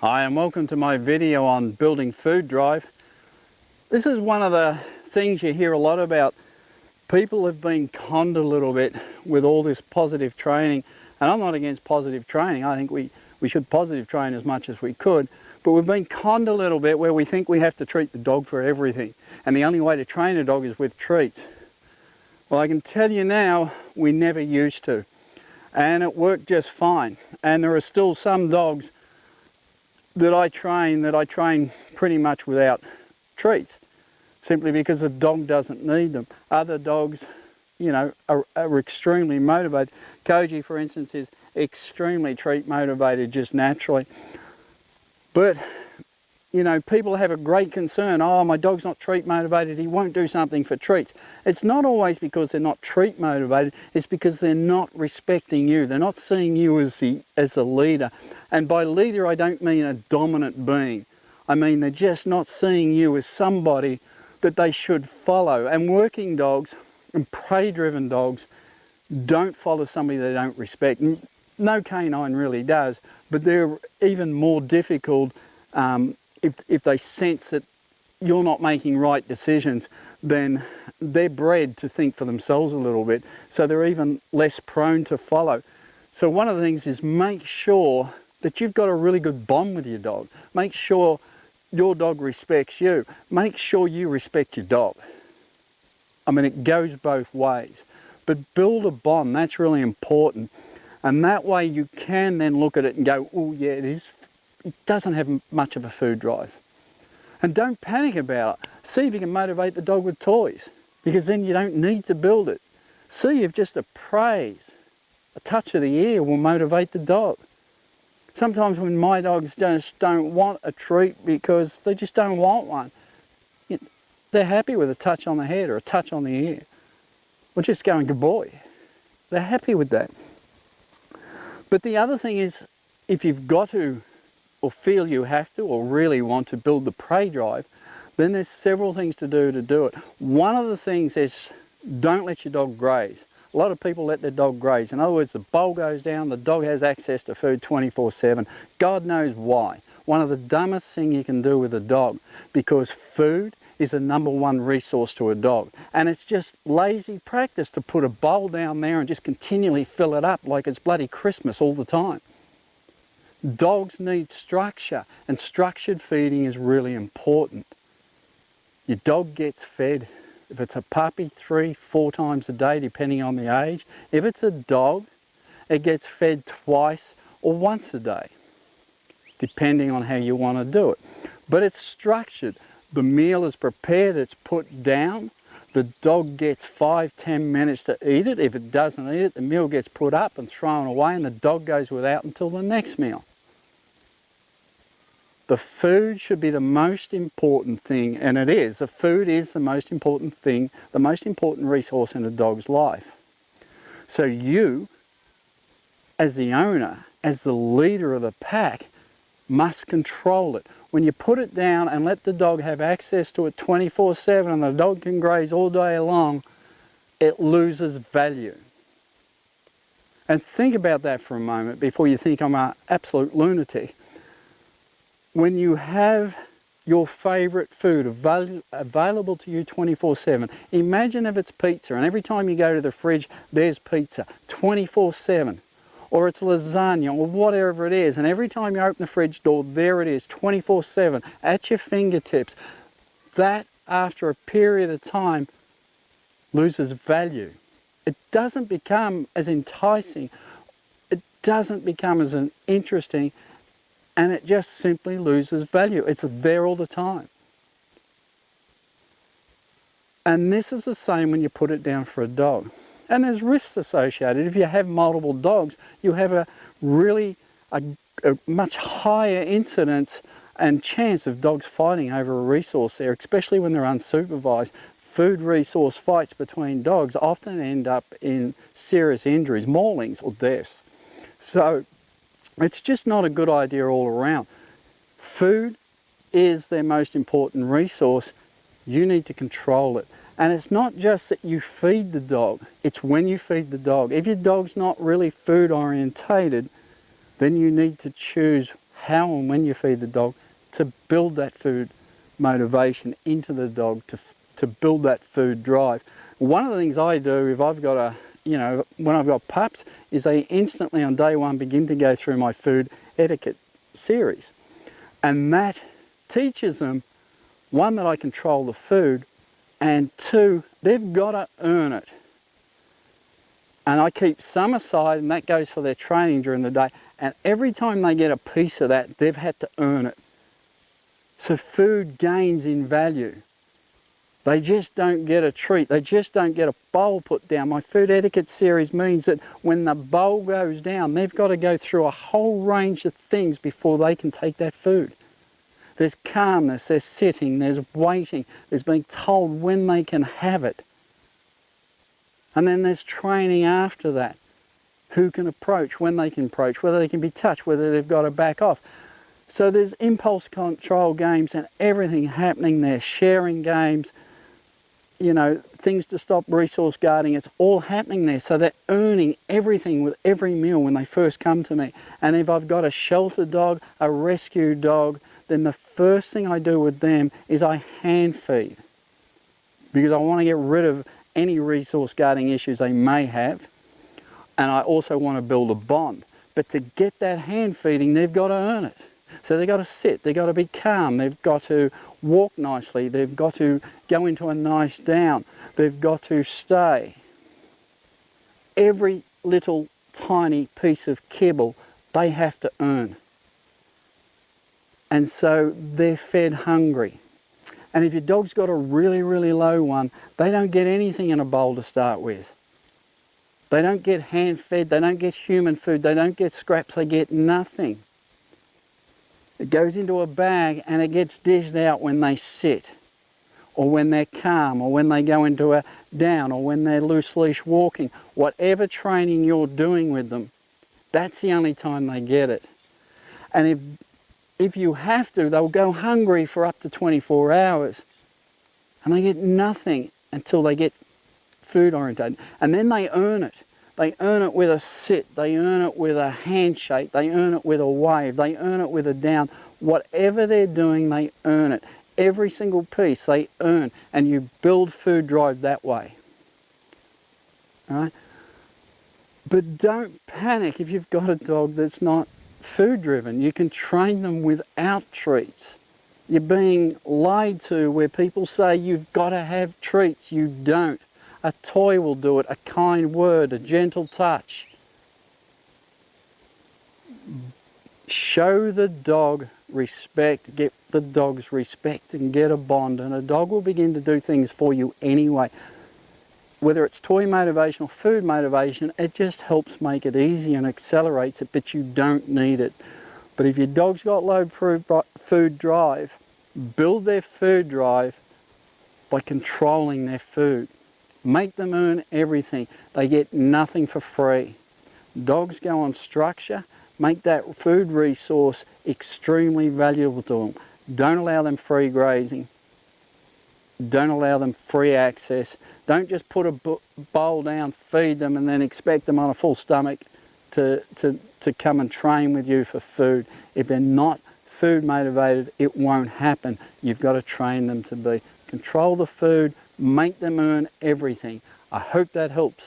Hi and welcome to my video on building food drive. This is one of the things you hear a lot about. People have been conned a little bit with all this positive training, and I'm not against positive training. I think we should positive train as much as we could, but we've been conned a little bit where we think we have to treat the dog for everything, and the only way to train a dog is with treats. Well, I can tell you now, we never used to, and it worked just fine. And there are still some dogs that I train pretty much without treats, simply because the dog doesn't need them. Other dogs, you know, are extremely motivated. Koji, for instance, is extremely treat motivated just naturally. But, you know, people have a great concern. Oh, my dog's not treat motivated, he won't do something for treats. It's not always because they're not treat motivated, it's because they're not respecting you. They're not seeing you as a leader. And by leader, I don't mean a dominant being. I mean they're just not seeing you as somebody that they should follow. And working dogs and prey-driven dogs don't follow somebody they don't respect. No canine really does, but they're even more difficult if they sense that you're not making right decisions. Then they're bred to think for themselves a little bit, so they're even less prone to follow. So one of the things is make sure that you've got a really good bond with your dog. Make sure your dog respects you. Make sure you respect your dog. I mean, it goes both ways. But build a bond, that's really important. And that way you can then look at it and go, oh yeah, it doesn't have much of a food drive. And don't panic about it. See if you can motivate the dog with toys, because then you don't need to build it. See if just a praise, a touch of the ear will motivate the dog. Sometimes when my dogs just don't want a treat because they just don't want one, they're happy with a touch on the head or a touch on the ear, or just going, good boy. They're happy with that. But the other thing is, if you've got to, or feel you have to, or really want to build the prey drive, then there's several things to do it. One of the things is, don't let your dog graze. A lot of people let their dog graze. In other words, the bowl goes down, the dog has access to food 24/7. God knows why. One of the dumbest things you can do with a dog, because food is the #1 resource to a dog. And it's just lazy practice to put a bowl down there and just continually fill it up like it's bloody Christmas all the time. Dogs need structure, and structured feeding is really important. Your dog gets fed. If it's a puppy, 3-4 times a day, depending on the age. If it's a dog, it gets fed twice or once a day, depending on how you want to do it. But it's structured. The meal is prepared, it's put down. The dog gets 5-10 minutes to eat it. If it doesn't eat it, the meal gets put up and thrown away, and the dog goes without until the next meal. The food should be the most important thing, and it is. The food is the most important thing, the most important resource in a dog's life. So you, as the owner, as the leader of the pack, must control it. When you put it down and let the dog have access to it 24/7 and the dog can graze all day long, it loses value. And think about that for a moment before you think I'm an absolute lunatic. When you have your favourite food available to you 24/7, imagine if it's pizza, and every time you go to the fridge, there's pizza 24/7, or it's lasagna, or whatever it is, and every time you open the fridge door, there it is 24/7 at your fingertips. That, after a period of time, loses value. It doesn't become as enticing, it doesn't become as interesting, and it just simply loses value. It's there all the time. And this is the same when you put it down for a dog. And there's risks associated. If you have multiple dogs, you have a much higher incidence and chance of dogs fighting over a resource there, especially when they're unsupervised. Food resource fights between dogs often end up in serious injuries, maulings, or deaths. So it's just not a good idea all around. Food is their most important resource. You need to control it. And it's not just that you feed the dog, it's when you feed the dog. If your dog's not really food orientated, then you need to choose how and when you feed the dog to build that food motivation into the dog, to build that food drive. One of the things I do if I've got when I've got pups, is they instantly on day one begin to go through my food etiquette series. And that teaches them, one, that I control the food, and two, they've got to earn it. And I keep some aside, and that goes for their training during the day. And every time they get a piece of that, they've had to earn it. So food gains in value. They just don't get a treat. They just don't get a bowl put down. My food etiquette series means that when the bowl goes down, they've got to go through a whole range of things before they can take that food. There's calmness, there's sitting, there's waiting, there's being told when they can have it. And then there's training after that. Who can approach, when they can approach, whether they can be touched, whether they've got to back off. So there's impulse control games and everything happening there, sharing games, things to stop resource guarding. It's all happening there. So they're earning everything with every meal when they first come to me. And if I've got a shelter dog, a rescue dog, then the first thing I do with them is I hand feed, because I want to get rid of any resource guarding issues they may have. And I also want to build a bond. But to get that hand feeding, they've got to earn it. So they've got to sit, they've got to be calm, they've got to walk nicely, they've got to go into a nice down, they've got to stay. Every little tiny piece of kibble they have to earn. And so they're fed hungry. And if your dog's got a really, really low one, they don't get anything in a bowl to start with. They don't get hand fed, they don't get human food, they don't get scraps, they get nothing. It goes into a bag and it gets dished out when they sit, or when they're calm, or when they go into a down, or when they're loose leash walking. Whatever training you're doing with them, that's the only time they get it. And if you have to, they'll go hungry for up to 24 hours and they get nothing until they get food orientated. And then they earn it. They earn it with a sit, they earn it with a handshake, they earn it with a wave, they earn it with a down. Whatever they're doing, they earn it. Every single piece they earn, and you build food drive that way. All right? But don't panic if you've got a dog that's not food driven. You can train them without treats. You're being lied to where people say you've got to have treats. You don't. A toy will do it, a kind word, a gentle touch. Show the dog respect, get the dog's respect and get a bond, and a dog will begin to do things for you anyway. Whether it's toy motivation or food motivation, it just helps make it easy and accelerates it, but you don't need it. But if your dog's got low food drive, build their food drive by controlling their food. Make them earn everything. They get nothing for free. Dogs go on structure. Make that food resource extremely valuable to them. Don't allow them free grazing. Don't allow them free access. Don't just put a bowl down, feed them, and then expect them on a full stomach to come and train with you for food. If they're not food motivated, it won't happen. You've got to train them to be. Control the food, make them earn everything. I hope that helps.